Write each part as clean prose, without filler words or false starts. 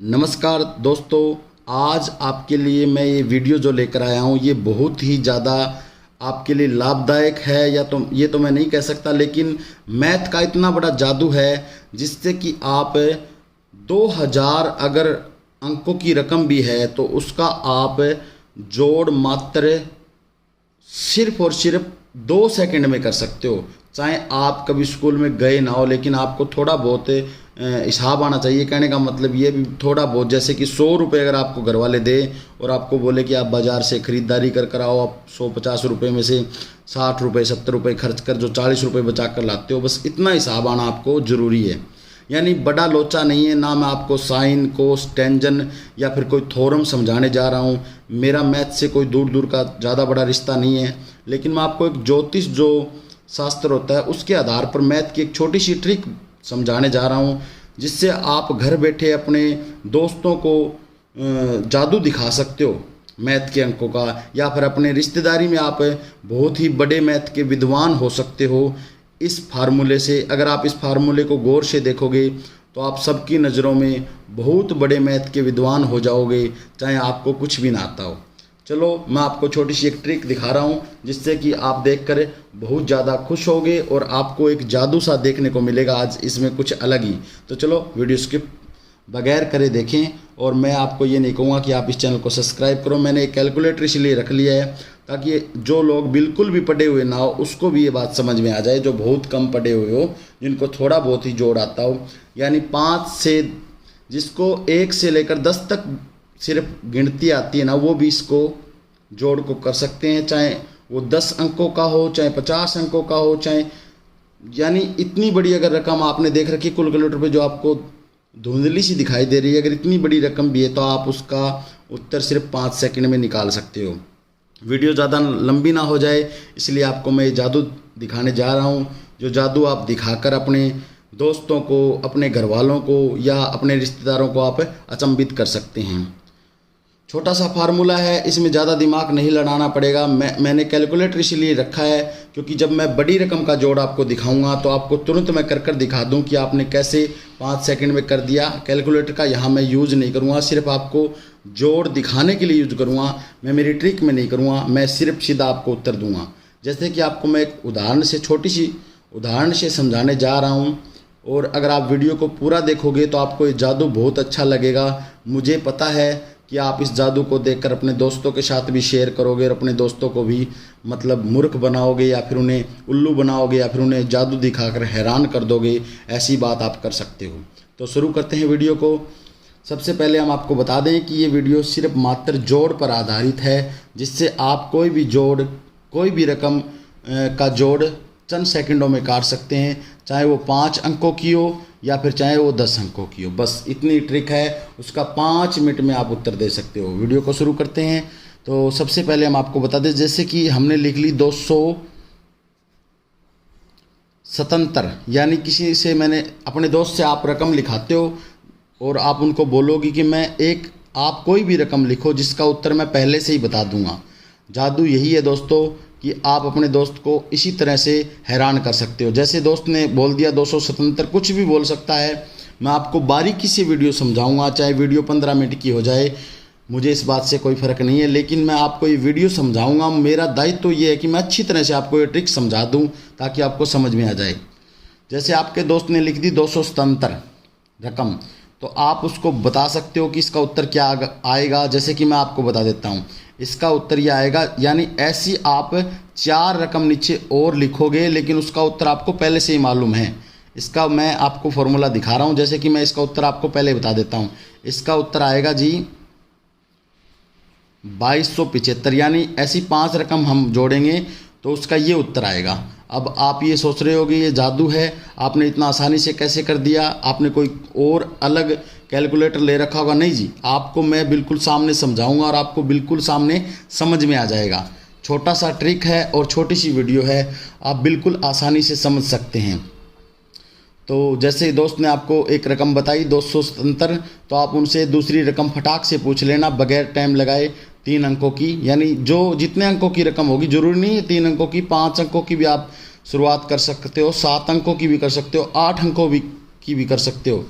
नमस्कार दोस्तों, आज आपके लिए मैं ये वीडियो जो लेकर आया हूँ ये बहुत ही ज़्यादा आपके लिए लाभदायक है। या तो ये तो मैं नहीं कह सकता, लेकिन मैथ का इतना बड़ा जादू है जिससे कि आप 2000 अगर अंकों की रकम भी है तो उसका आप जोड़ मात्र सिर्फ और सिर्फ 2 सेकंड में कर सकते हो। चाहे आप कभी स्कूल में गए ना हो, लेकिन आपको थोड़ा बहुत हिसाब आना चाहिए। कहने का मतलब ये भी थोड़ा बहुत, जैसे कि 100 रुपये अगर आपको घर वाले दे और आपको बोले कि आप बाज़ार से ख़रीदारी कर आओ, आप 150 रुपये में से 60 रुपये 70 रुपये खर्च कर जो 40 रुपये बचा कर लाते हो, बस इतना हिसाब आना आपको ज़रूरी है। यानी बड़ा लोचा नहीं है ना। मैं आपको साइन कोस टेंजन या फिर कोई थ्योरम समझाने जा रहा हूँ। मेरा मैथ से कोई दूर दूर का ज़्यादा बड़ा रिश्ता नहीं है, लेकिन मैं आपको एक ज्योतिष जो शास्त्र होता है उसके आधार पर मैथ की एक छोटी सी ट्रिक समझाने जा रहा हूँ, जिससे आप घर बैठे अपने दोस्तों को जादू दिखा सकते हो मैथ के अंकों का, या फिर अपने रिश्तेदारी में आप बहुत ही बड़े मैथ के विद्वान हो सकते हो इस फार्मूले से। अगर आप इस फार्मूले को गौर से देखोगे तो आप सबकी नज़रों में बहुत बड़े मैथ के विद्वान हो जाओगे, चाहे आपको कुछ भी ना आता हो। चलो मैं आपको छोटी सी एक ट्रिक दिखा रहा हूँ जिससे कि आप देखकर बहुत ज़्यादा खुश होगे और आपको एक जादू सा देखने को मिलेगा आज इसमें कुछ अलग ही। तो चलो वीडियो स्किप बगैर करे देखें। और मैं आपको ये नहीं कहूँगा कि आप इस चैनल को सब्सक्राइब करो। मैंने एक कैलकुलेटर इसलिए रख लिया है ताकि जो लोग बिल्कुल भी पढ़े हुए ना हो उसको भी ये बात समझ में आ जाए, जो बहुत कम पढ़े हुए हो, जिनको थोड़ा बहुत ही जोड़ आता हो। यानी 5 से जिसको 1 से लेकर 10 तक सिर्फ गिनती आती है ना, वो भी इसको जोड़ को कर सकते हैं, चाहे वो 10 अंकों का हो, चाहे 50 अंकों का हो, चाहे यानी इतनी बड़ी अगर रकम आपने देख रखी कैलकुलेटर पे जो आपको धुंधली सी दिखाई दे रही है, अगर इतनी बड़ी रकम भी है तो आप उसका उत्तर सिर्फ 5 सेकंड में निकाल सकते हो। वीडियो ज़्यादा लंबी ना हो जाए इसलिए आपको मैं जादू दिखाने जा रहा हूँ, जो जादू आप दिखाकर अपने दोस्तों को, अपने घर वालों को या अपने रिश्तेदारों को आप अचंभित कर सकते हैं। छोटा सा फार्मूला है, इसमें ज़्यादा दिमाग नहीं लड़ाना पड़ेगा। मैंने कैलकुलेटर इसीलिए रखा है क्योंकि जब मैं बड़ी रकम का जोड़ आपको दिखाऊंगा तो आपको तुरंत मैं कर दिखा दूं कि आपने कैसे 5 सेकंड में कर दिया। कैलकुलेटर का यहाँ मैं यूज़ नहीं करूँगा, सिर्फ आपको जोड़ दिखाने के लिए यूज़ करूँगा। मैं मेरी ट्रिक में नहीं करूँगा, मैं सिर्फ सीधा आपको उत्तर दूँगा। जैसे कि आपको मैं एक उदाहरण से, छोटी सी उदाहरण से समझाने जा रहा हूँ, और अगर आप वीडियो को पूरा देखोगे तो आपको ये जादू बहुत अच्छा लगेगा। मुझे पता है कि आप इस जादू को देखकर अपने दोस्तों के साथ भी शेयर करोगे और अपने दोस्तों को भी मतलब मूर्ख बनाओगे, या फिर उन्हें उल्लू बनाओगे, या फिर उन्हें जादू दिखाकर हैरान कर दोगे। ऐसी बात आप कर सकते हो। तो शुरू करते हैं वीडियो को। सबसे पहले हम आपको बता दें कि ये वीडियो सिर्फ मात्र जोड़ पर आधारित है, जिससे आप कोई भी जोड़, कोई भी रकम का जोड़ चंद सेकंडों में काट सकते हैं, चाहे वो 5 अंकों की हो या फिर चाहे वो 10 अंकों की हो। बस इतनी ट्रिक है, उसका 5 मिनट में आप उत्तर दे सकते हो। वीडियो को शुरू करते हैं। तो सबसे पहले हम आपको बता दें, जैसे कि हमने लिख ली 277, यानी किसी से मैंने, अपने दोस्त से आप रकम लिखाते हो और आप उनको बोलोगे कि आप कोई भी रकम लिखो जिसका उत्तर मैं पहले से ही बता दूंगा। जादू यही है दोस्तों कि आप अपने दोस्त को इसी तरह से हैरान कर सकते हो। जैसे दोस्त ने बोल दिया 277, कुछ भी बोल सकता है। मैं आपको बारीकी से वीडियो समझाऊंगा, चाहे वीडियो 15 मिनट की हो जाए, मुझे इस बात से कोई फ़र्क नहीं है, लेकिन मैं आपको ये वीडियो समझाऊंगा। मेरा दायित्व तो ये है कि मैं अच्छी तरह से आपको ये ट्रिक समझा दूं ताकि आपको समझ में आ जाए। जैसे आपके दोस्त ने लिख दी 277 रकम, तो आप उसको बता सकते हो कि इसका उत्तर क्या आएगा। जैसे कि मैं आपको बता देता हूँ, इसका उत्तर ये आएगा, यानी ऐसी आप 4 रकम नीचे और लिखोगे, लेकिन उसका उत्तर आपको पहले से ही मालूम है। इसका मैं आपको फॉर्मूला दिखा रहा हूँ। जैसे कि मैं इसका उत्तर आपको पहले बता देता हूँ। इसका उत्तर आएगा जी 2275, यानी ऐसी 5 रकम हम जोड़ेंगे तो उसका ये उत्तर आएगा। अब आप ये सोच रहे होगे ये जादू है, आपने इतना आसानी से कैसे कर दिया, आपने कोई और अलग कैलकुलेटर ले रखा होगा। नहीं जी, आपको मैं बिल्कुल सामने समझाऊंगा और आपको बिल्कुल सामने समझ में आ जाएगा। छोटा सा ट्रिक है और छोटी सी वीडियो है, आप बिल्कुल आसानी से समझ सकते हैं। तो जैसे दोस्त ने आपको एक रकम बताई 277, तो आप उनसे दूसरी रकम फटाक से पूछ लेना बगैर टाइम लगाए, 3 अंकों की, यानी जो जितने अंकों की रकम होगी, जरूरी नहीं है 3 अंकों की, 5 अंकों की भी आप शुरुआत कर सकते हो, 7 अंकों की भी कर सकते हो, 8 अंकों की भी कर सकते हो।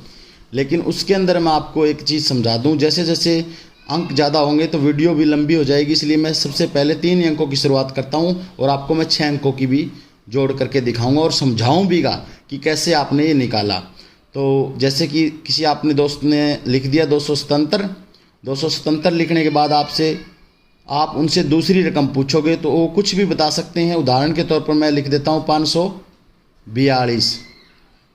लेकिन उसके अंदर मैं आपको एक चीज़ समझा दूं, जैसे जैसे अंक ज़्यादा होंगे तो वीडियो भी लंबी हो जाएगी, इसलिए मैं सबसे पहले 3 अंकों की शुरुआत करता हूं और आपको मैं 6 अंकों की भी जोड़ करके दिखाऊंगा और समझाऊं भीगा कि कैसे आपने ये निकाला। तो जैसे कि किसी आपने दोस्त ने लिख दिया 277 लिखने के बाद आप उनसे दूसरी रकम पूछोगे तो वो कुछ भी बता सकते हैं। उदाहरण के तौर पर मैं लिख देता हूँ 542।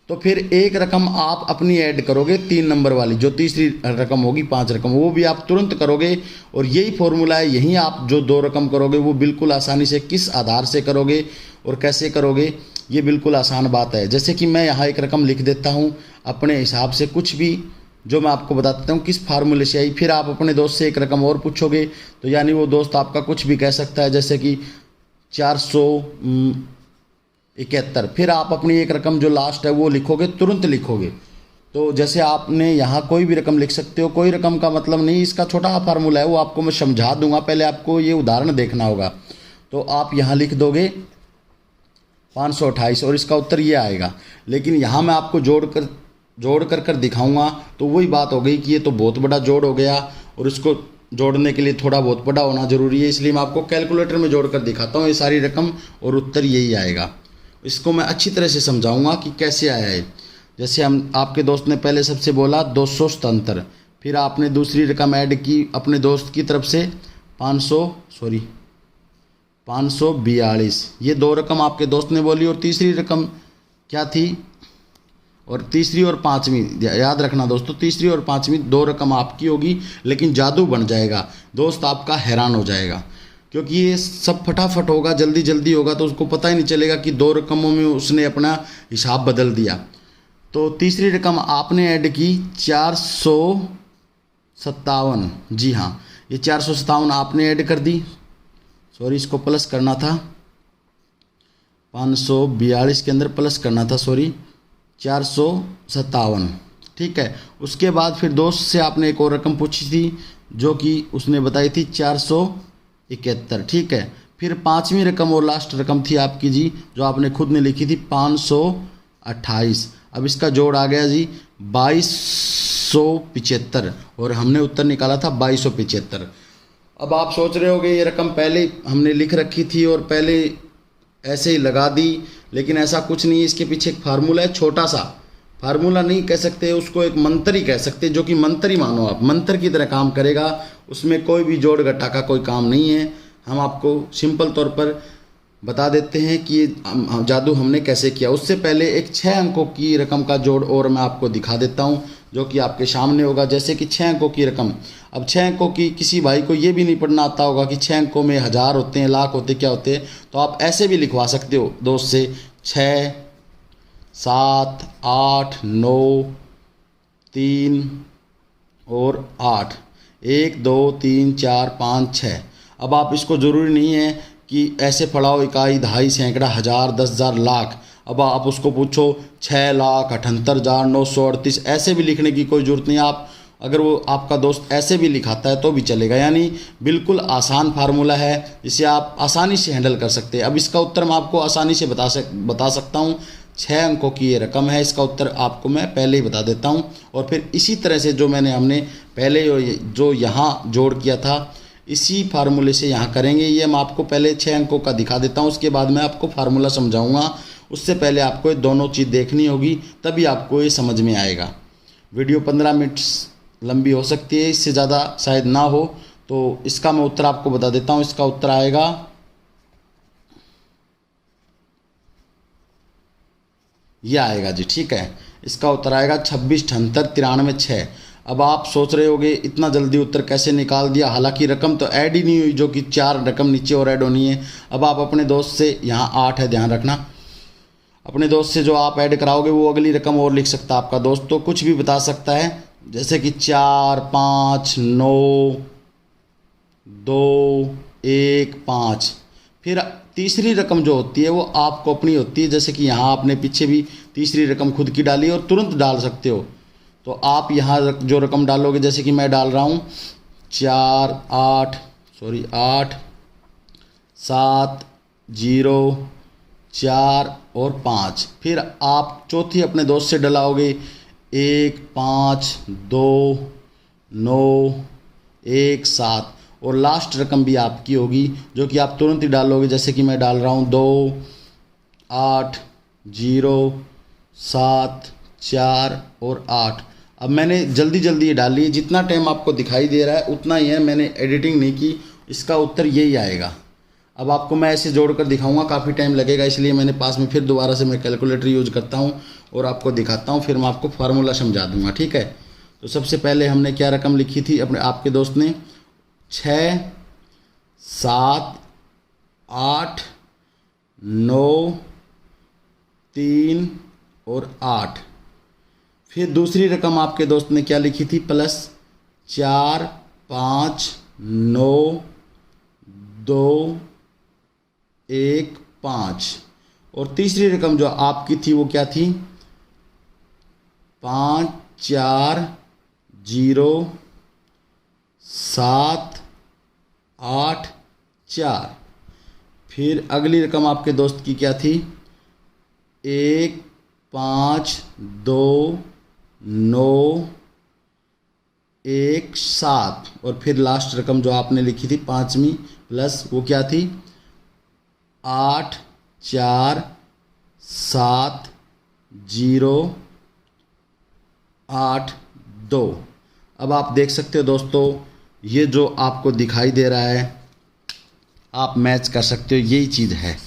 तो फिर एक रकम आप अपनी ऐड करोगे 3 नंबर वाली, जो तीसरी रकम होगी 5 रकम, वो भी आप तुरंत करोगे। और यही फॉर्मूला है, यहीं आप जो 2 रकम करोगे वो बिल्कुल आसानी से किस आधार से करोगे और कैसे करोगे, ये बिल्कुल आसान बात है। जैसे कि मैं यहाँ एक रकम लिख देता हूँ अपने हिसाब से, कुछ भी जो मैं आपको बता देता हूँ किस फार्मूले से आई। फिर आप अपने दोस्त से एक रकम और पूछोगे तो यानी वो दोस्त आपका कुछ भी कह सकता है, जैसे कि 471। फिर आप अपनी एक रकम जो लास्ट है वो लिखोगे, तुरंत लिखोगे। तो जैसे आपने यहाँ कोई भी रकम लिख सकते हो, कोई रकम का मतलब नहीं, इसका छोटा फार्मूला है, वो आपको मैं समझा दूंगा, पहले आपको ये उदाहरण देखना होगा। तो आप यहाँ लिख दोगे 528 और इसका उत्तर ये आएगा। लेकिन यहाँ मैं आपको जोड़ कर दिखाऊंगा तो वही बात हो गई कि ये तो बहुत बड़ा जोड़ हो गया और इसको जोड़ने के लिए थोड़ा बहुत बड़ा होना ज़रूरी है, इसलिए मैं आपको कैलकुलेटर में जोड़ कर दिखाता हूँ ये सारी रकम और उत्तर यही आएगा। इसको मैं अच्छी तरह से समझाऊंगा कि कैसे आया है। जैसे आपके दोस्त ने पहले सबसे बोला 277, फिर आपने दूसरी रकम ऐड की अपने दोस्त की तरफ से 542, ये 2 रकम आपके दोस्त ने बोली और तीसरी रकम क्या थी, और तीसरी और पांचवी, याद रखना दोस्तों, तीसरी और पांचवी 2 रकम आपकी होगी, लेकिन जादू बन जाएगा, दोस्त आपका हैरान हो जाएगा क्योंकि ये सब फटाफट होगा, जल्दी जल्दी होगा, तो उसको पता ही नहीं चलेगा कि 2 रकमों में उसने अपना हिसाब बदल दिया। तो तीसरी रकम आपने ऐड की 457, जी हाँ, ये 457 आपने ऐड कर दी, सॉरी इसको प्लस करना था, 542 के अंदर प्लस करना था, सॉरी 457, ठीक है। उसके बाद फिर दोस्त से आपने एक और रकम पूछी थी जो कि उसने बताई थी 471, ठीक है। फिर 5वीं रकम और लास्ट रकम थी आपकी जी, जो आपने खुद ने लिखी थी 528। अब इसका जोड़ आ गया जी 2275 और हमने उत्तर निकाला था 2275। अब आप सोच रहे होगे ये रकम पहले हमने लिख रखी थी और पहले ऐसे ही लगा दी, लेकिन ऐसा कुछ नहीं है, इसके पीछे एक फार्मूला है, छोटा सा फार्मूला नहीं कह सकते उसको, एक मंत्र ही कह सकते, जो कि मंत्र ही मानो आप, मंत्र की तरह काम करेगा, उसमें कोई भी जोड़ घटा का कोई काम नहीं है। हम आपको सिंपल तौर पर बता देते हैं कि ये जादू हमने कैसे किया। उससे पहले एक 6 अंकों की रकम का जोड़ और मैं आपको दिखा देता हूँ जो कि आपके सामने होगा। जैसे कि 6 अंकों की रकम, अब 6 अंकों की किसी भाई को ये भी नहीं पढ़ना आता होगा कि 6 अंकों में 1000 होते हैं, लाख होते, क्या होते हैं, तो आप ऐसे भी लिखवा सकते हो दोस्त से 6 7 8 9 3 और 8, 1 2 3 4 5 6। अब आप इसको ज़रूरी नहीं है कि ऐसे पढ़ाओ इकाई, दहाई, सैकड़ा, 1000, 10,000, लाख। अब आप उसको पूछो 6,78,938, ऐसे भी लिखने की कोई ज़रूरत नहीं। आप अगर वो आपका दोस्त ऐसे भी लिखाता है तो भी चलेगा, यानी बिल्कुल आसान फार्मूला है जिसे आप आसानी से हैंडल कर सकते हैं। अब इसका उत्तर मैं आपको आसानी से बता सकता हूँ। 6 अंकों की ये रकम है, इसका उत्तर आपको मैं पहले ही बता देता हूँ। और फिर इसी तरह से जो हमने पहले जो यहाँ जोड़ किया था, इसी फार्मूले से यहाँ करेंगे। ये हम आपको पहले 6 अंकों का दिखा देता हूँ, उसके बाद मैं आपको फार्मूला समझाऊँगा। उससे पहले आपको ये दोनों चीज़ देखनी होगी, तभी आपको ये समझ में आएगा। वीडियो 15 मिनट लंबी हो सकती है, इससे ज़्यादा शायद ना हो, तो इसका मैं उत्तर आपको बता देता हूँ। इसका उत्तर आएगा, ये आएगा जी, ठीक है। इसका उत्तर आएगा 26 78 93 6। अब आप सोच रहे होगे इतना जल्दी उत्तर कैसे निकाल दिया, हालांकि रकम तो ऐड ही नहीं हुई, जो कि 4 रकम नीचे और ऐड होनी है। अब आप अपने दोस्त से, यहाँ 8 है, ध्यान रखना, अपने दोस्त से जो आप ऐड कराओगे वो अगली रकम और लिख सकता है आपका दोस्त, तो कुछ भी बता सकता है, जैसे कि 4 5 9 2 1 5। फिर तीसरी रकम जो होती है वो आपको अपनी होती है, जैसे कि यहाँ आपने पीछे भी तीसरी रकम खुद की डाली और तुरंत डाल सकते हो। तो आप यहाँ जो रकम डालोगे, जैसे कि मैं डाल रहा हूँ 8 7 0 4 और 5। फिर आप चौथी अपने दोस्त से डलाओगे 1 5 2 9 1 7 और लास्ट रकम भी आपकी होगी जो कि आप तुरंत ही डालोगे। जैसे कि मैं डाल रहा हूँ 2 8 0 7 4 और 8। अब मैंने जल्दी जल्दी ये डाली है, जितना टाइम आपको दिखाई दे रहा है उतना ही है, मैंने एडिटिंग नहीं की। इसका उत्तर यही आएगा। अब आपको मैं ऐसे जोड़कर दिखाऊंगा, काफ़ी टाइम लगेगा, इसलिए मैंने पास में फिर दोबारा से मैं कैलकुलेटर यूज करता हूँ और आपको दिखाता हूँ, फिर मैं आपको फार्मूला समझा दूंगा। ठीक है, तो सबसे पहले हमने क्या रकम लिखी थी अपने आपके दोस्त ने 6 7 8 9 3 और 8। फिर दूसरी रकम आपके दोस्त ने क्या लिखी थी +4 5 9 2 1 5। और तीसरी रकम जो आपकी थी वो क्या थी 5 4 0 7 8 4। फिर अगली रकम आपके दोस्त की क्या थी 1 5 2 9 1 7। और फिर लास्ट रकम जो आपने लिखी थी पांचवी प्लस वो क्या थी 8 4 7 0 8 2। अब आप देख सकते हो दोस्तों, ये जो आपको दिखाई दे रहा है आप मैच कर सकते हो, यही चीज़ है।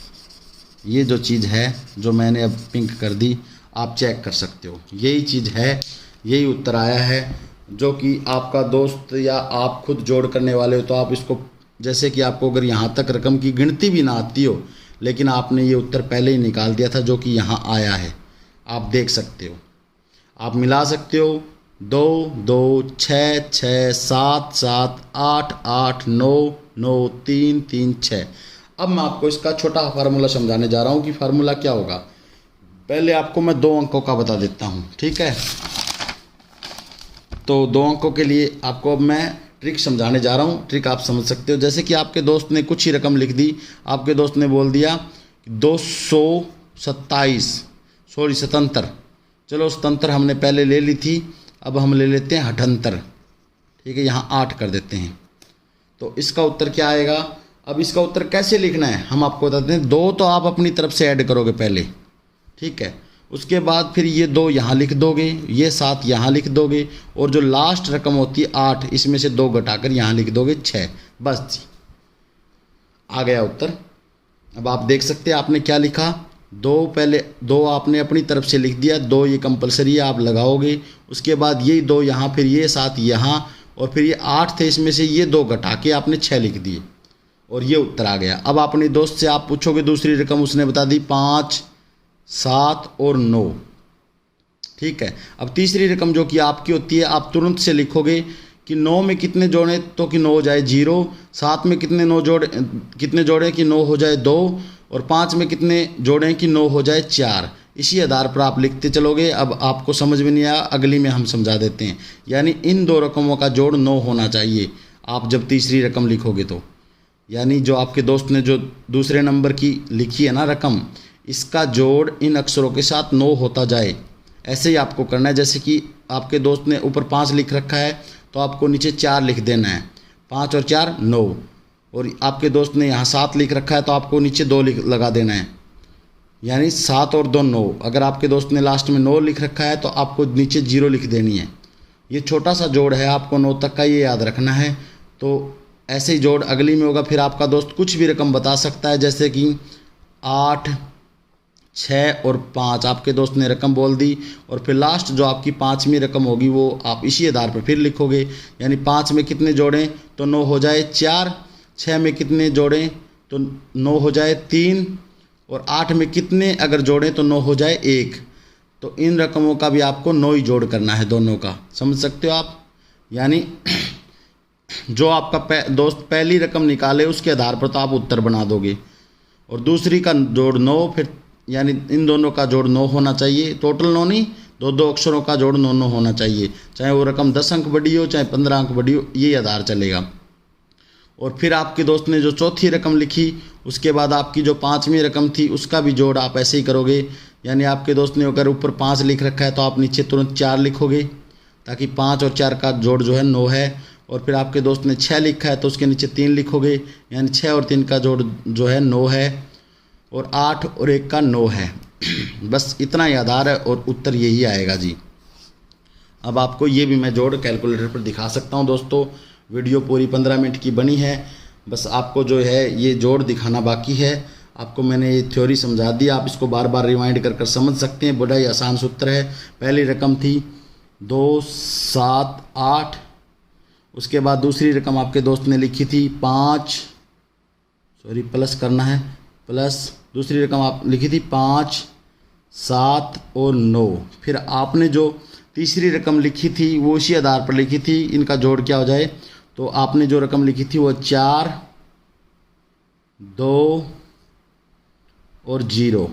ये जो चीज़ है जो मैंने अब पिंक कर दी आप चेक कर सकते हो, यही चीज़ है, यही उत्तर आया है। जो कि आपका दोस्त या आप खुद जोड़ करने वाले हो तो आप इसको, जैसे कि आपको अगर यहाँ तक रकम की गिनती भी ना आती हो लेकिन आपने ये उत्तर पहले ही निकाल दिया था जो कि यहाँ आया है, आप देख सकते हो। आप मिला सकते हो 2 2 6 6 7 7 8 8 9 9 3 3 6। अब मैं आपको इसका छोटा फार्मूला समझाने जा रहा हूँ कि फार्मूला क्या होगा। पहले आपको मैं 2 अंकों का बता देता हूँ, ठीक है। तो 2 अंकों के लिए आपको अब मैं ट्रिक समझाने जा रहा हूँ, ट्रिक आप समझ सकते हो। जैसे कि आपके दोस्त ने कुछ ही रकम लिख दी, आपके दोस्त ने बोल दिया 227, चलो 77 हमने पहले ले ली थी, अब हम ले लेते हैं 78, ठीक है, यहाँ 8 कर देते हैं। तो इसका उत्तर क्या आएगा। अब इसका उत्तर कैसे लिखना है हम आपको बताते हैं। 2 तो आप अपनी तरफ से ऐड करोगे पहले, ठीक है, उसके बाद फिर ये 2 यहाँ लिख दोगे, ये 7 यहाँ लिख दोगे और जो लास्ट रकम होती है 8 इसमें से 2 घटाकर यहाँ लिख दोगे 6। बस जी, आ गया उत्तर। अब आप देख सकते हैं आपने क्या लिखा, 2 पहले 2 आपने अपनी तरफ से लिख दिया, 2 ये कंपलसरी है आप लगाओगे, उसके बाद ये 2 यहाँ, फिर ये 7 यहाँ और फिर ये 8 थे इसमें से ये 2 घटा के आपने 6 लिख दिए और ये उत्तर आ गया। अब अपने दोस्त से आप पूछोगे दूसरी रकम, उसने बता दी 5 7 और 9, ठीक है। अब तीसरी रकम जो कि आपकी होती है आप तुरंत से लिखोगे कि 9 में कितने जोड़ें तो कि 9 हो जाए 0, 7 में कितने जोड़ें कि 9 हो जाए 2 और 5 में कितने जोड़ें कि 9 हो जाए 4। इसी आधार पर आप लिखते चलोगे। अब आपको समझ में नहीं आया, अगली में हम समझा देते हैं। यानी इन 2 रकमों का जोड़ 9 होना चाहिए आप जब तीसरी रकम लिखोगे तो, यानी जो आपके दोस्त ने जो दूसरे नंबर की लिखी है ना रकम, इसका जोड़ इन अक्षरों के साथ 9 होता जाए, ऐसे ही आपको करना है। जैसे कि आपके दोस्त ने ऊपर 5 लिख रखा है तो आपको नीचे 4 लिख देना है, 5 और 4 9। और आपके दोस्त ने यहाँ 7 लिख रखा है तो आपको नीचे 2 लगा देना है, यानी 7 और 2 9। अगर आपके दोस्त ने लास्ट में 9 लिख रखा है तो आपको नीचे 0 लिख देनी है। ये छोटा सा जोड़ है, आपको 9 तक का ये याद रखना है। तो ऐसे ही जोड़ अगली में होगा। फिर आपका दोस्त कुछ भी रकम बता सकता है, जैसे कि 8 6 और 5 आपके दोस्त ने रकम बोल दी और फिर लास्ट जो आपकी 5वीं रकम होगी वो आप इसी आधार पर फिर लिखोगे। यानी 5 में कितने जोड़ें तो 9 हो जाए 4, 6 में कितने जोड़ें तो 9 हो जाए 3 और 8 में कितने अगर जोड़ें तो 9 हो जाए 1। तो इन रकमों का भी आपको 9 ही जोड़ करना है, दोनों का। समझ सकते हो आप। यानी जो आपका दोस्त पहली रकम निकाले उसके आधार पर तो आप उत्तर बना दोगे और दूसरी का जोड़ 9, फिर यानी इन दोनों का जोड़ 9 होना चाहिए। टोटल 9 नहीं, 2 अक्षरों का जोड़ 9 9 होना चाहिए, चाहे वो रकम 10 अंक बड़ी हो चाहे 15 अंक बड़ी हो, ये आधार चलेगा। और फिर आपके दोस्त ने जो चौथी रकम लिखी उसके बाद आपकी जो 5वीं रकम थी उसका भी जोड़ आप ऐसे ही करोगे। यानी आपके दोस्त ने अगर ऊपर 5 लिख रखा है तो आप नीचे तुरंत 4 लिखोगे, ताकि 5 और 4 का जोड़ जो है 9 है। और फिर आपके दोस्त ने 6 लिखा है तो उसके नीचे 3 लिखोगे, यानी 6 और 3 का जोड़ जो है 9 है। और 8 और 1 का 9 है। बस इतना ही आधार है और उत्तर यही आएगा जी। अब आपको ये भी मैं जोड़ कैलकुलेटर पर दिखा सकता हूँ दोस्तों। वीडियो पूरी 15 मिनट की बनी है, बस आपको जो है ये जोड़ दिखाना बाकी है। आपको मैंने ये थ्योरी समझा दी, आप इसको बार बार रिवाइंड कर समझ सकते हैं। बड़ा ही आसान सूत्र है। पहली रकम थी 2, 7, 8। उसके बाद दूसरी रकम आपके दोस्त ने लिखी थी 5, प्लस करना है, प्लस दूसरी रकम आप लिखी थी 5, 7 और 9। फिर आपने जो तीसरी रकम लिखी थी वो उसी आधार पर लिखी थी, इनका जोड़ क्या हो जाए। तो आपने जो रकम लिखी थी वो 4, 2 और 0।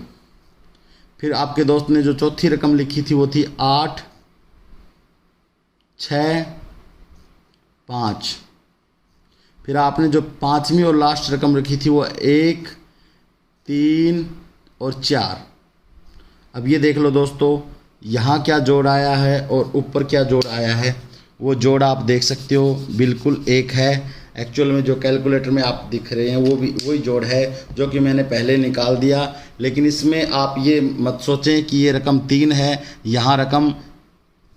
फिर आपके दोस्त ने जो चौथी रकम लिखी थी वो थी 8, 6, 5। फिर आपने जो पांचवी और लास्ट रकम रखी थी वो 1, 3 और 4। अब ये देख लो दोस्तों, यहाँ क्या जोड़ आया है और ऊपर क्या जोड़ आया है। वो जोड़ आप देख सकते हो बिल्कुल एक है। एक्चुअल में जो कैलकुलेटर में आप दिख रहे हैं वो भी वही जोड़ है जो कि मैंने पहले निकाल दिया। लेकिन इसमें आप ये मत सोचें कि ये रकम 3 है। यहाँ रकम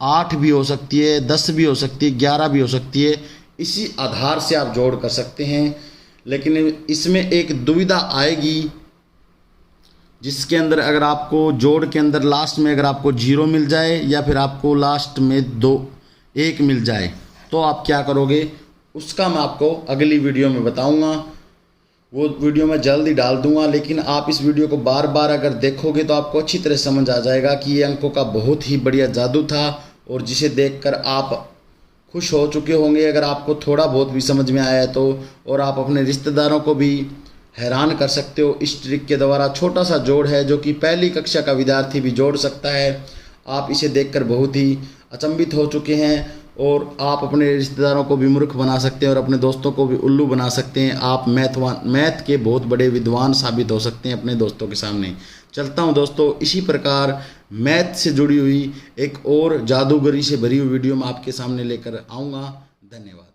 8 भी हो सकती है, 10 भी हो सकती है, 11 भी हो सकती है। इसी आधार से आप जोड़ कर सकते हैं। लेकिन इसमें एक दुविधा आएगी, जिसके अंदर अगर आपको जोड़ के अंदर लास्ट में अगर आपको 0 मिल जाए या फिर आपको लास्ट में 1 मिल जाए तो आप क्या करोगे, उसका मैं आपको अगली वीडियो में बताऊंगा। वो वीडियो मैं जल्द ही डाल दूंगा। लेकिन आप इस वीडियो को बार बार अगर देखोगे तो आपको अच्छी तरह समझ आ जाएगा कि ये अंकों का बहुत ही बढ़िया जादू था, और जिसे देखकर आप खुश हो चुके होंगे अगर आपको थोड़ा बहुत भी समझ में आया है तो। और आप अपने रिश्तेदारों को भी हैरान कर सकते हो इस ट्रिक के द्वारा। छोटा सा जोड़ है जो कि पहली कक्षा का विद्यार्थी भी जोड़ सकता है। आप इसे देखकर बहुत ही अचंभित हो चुके हैं, और आप अपने रिश्तेदारों को भी मूर्ख बना सकते हैं और अपने दोस्तों को भी उल्लू बना सकते हैं। आप मैथ के बहुत बड़े विद्वान साबित हो सकते हैं अपने दोस्तों के सामने। चलता हूं दोस्तों, इसी प्रकार मैथ से जुड़ी हुई एक और जादूगरी से भरी हुई वीडियो मैं आपके सामने लेकर आऊँगा। धन्यवाद।